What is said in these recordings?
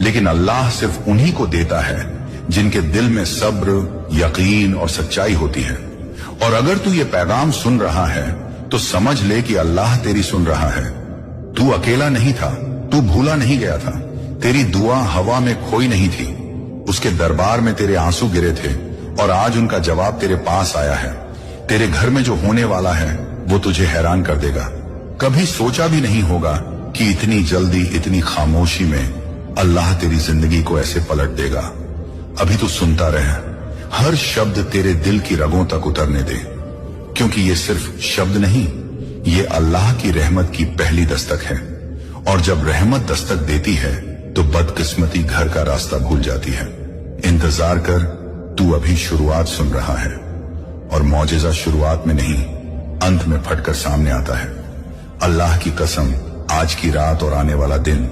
लेकिन अल्लाह सिर्फ उन्हीं को देता है जिनके दिल में सब्र, यकीन और सच्चाई होती है। और अगर तू ये पैगाम सुन रहा है तो समझ ले कि अल्लाह तेरी सुन रहा है। तू अकेला नहीं था, तू भूला नहीं गया था, तेरी दुआ हवा में खोई नहीं थी। उसके दरबार में तेरे आंसू गिरे थे और आज उनका जवाब तेरे पास आया है। तेरे घर में जो होने वाला है वो तुझे हैरान कर देगा। कभी सोचा भी नहीं होगा कि इतनी जल्दी, इतनी खामोशी में अल्लाह तेरी जिंदगी को ऐसे पलट देगा। अभी तू सुनता रहे, हर शब्द तेरे दिल की रगों तक उतरने दे, क्योंकि ये सिर्फ शब्द नहीं, ये अल्लाह की रहमत की पहली दस्तक है। और जब रहमत दस्तक देती है तो बदकिस्मती घर का रास्ता भूल जाती है। इंतजार कर, तू अभी शुरुआत सुन रहा है और मौजिज़ा शुरुआत में नहीं, अंत में फटकर सामने आता है। अल्लाह की कसम, आज की रात और आने वाला दिन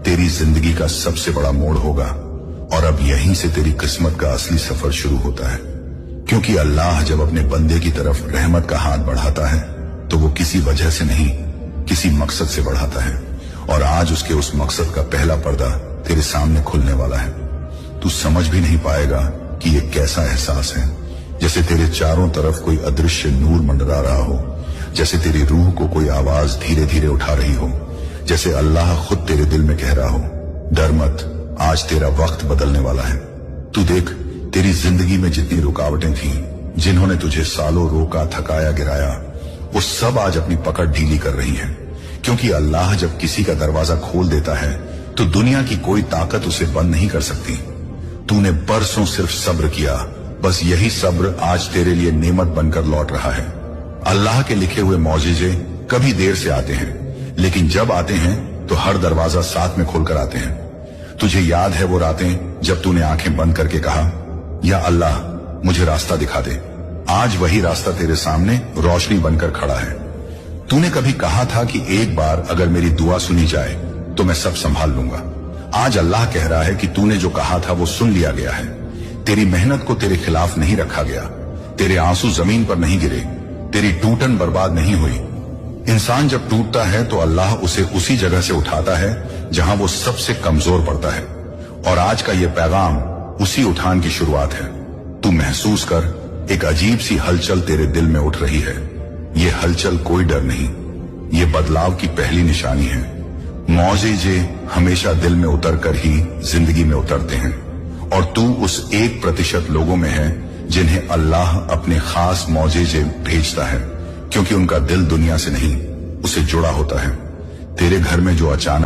तेरी जिंदगी का सबसे बड़ा मोड़ होगा और अब यहीं से तेरी किस्मत का असली सफर शुरू होता है। क्योंकि अल्लाह जब अपने बंदे की तरफ रहमत का हाथ बढ़ाता है तो वो किसी वजह से नहीं, किसी मकसद से बढ़ाता है। और आज उसके उस मकसद का पहला पर्दा तेरे सामने खुलने वाला है। तू समझ भी नहीं पाएगा कि ये कैसा एहसास है, जैसे तेरे चारों तरफ कोई अदृश्य नूर मंडरा रहा हो, जैसे तेरी रूह को कोई आवाज धीरे धीरे उठा रही हो, जैसे अल्लाह खुद तेरे दिल में कह रहा हो, डर मत, आज तेरा वक्त बदलने वाला है। तू देख, तेरी जिंदगी में जितनी रुकावटें थीं, जिन्होंने तुझे सालों रोका, थकाया, गिराया, वो सब आज अपनी पकड़ ढीली कर रही हैं। क्योंकि अल्लाह जब किसी का दरवाजा खोल देता है तो दुनिया की कोई ताकत उसे बंद नहीं कर सकती। तूने बरसों सिर्फ सब्र किया, बस यही सब्र आज तेरे लिए नेमत बनकर लौट रहा है। अल्लाह के लिखे हुए मौजिज़े कभी देर से आते हैं, लेकिन जब आते हैं तो हर दरवाजा साथ में खोलकर आते हैं। तुझे याद है वो रातें जब तूने आंखें बंद करके कहा, या अल्लाह मुझे रास्ता दिखा दे। आज वही रास्ता तेरे सामने रोशनी बनकर खड़ा है। तूने कभी कहा था कि एक बार अगर मेरी दुआ सुनी जाए तो मैं सब संभाल लूंगा। आज अल्लाह कह रहा है कि तूने जो कहा था वो सुन लिया गया है। तेरी मेहनत को तेरे खिलाफ नहीं रखा गया, तेरे आंसू जमीन पर नहीं गिरे, तेरी टूटन बर्बाद नहीं हुई। इंसान जब टूटता है तो अल्लाह उसे उसी जगह से उठाता है जहां वो सबसे कमजोर पड़ता है। और आज का ये पैगाम उसी उठान की शुरुआत है। तू महसूस कर, एक अजीब सी हलचल तेरे दिल में उठ रही है। ये हलचल कोई डर नहीं, ये बदलाव की पहली निशानी है। मौजिज़े हमेशा दिल में उतर कर ही जिंदगी में उतरते हैं और तू उस 1% लोगों में है जिन्हें अल्लाह अपने खास मौजिज़े भेजता है, क्योंकि उनका दिल दुनिया से नहीं, उसे जुड़ा होता है। तेरे घर में जो अचानक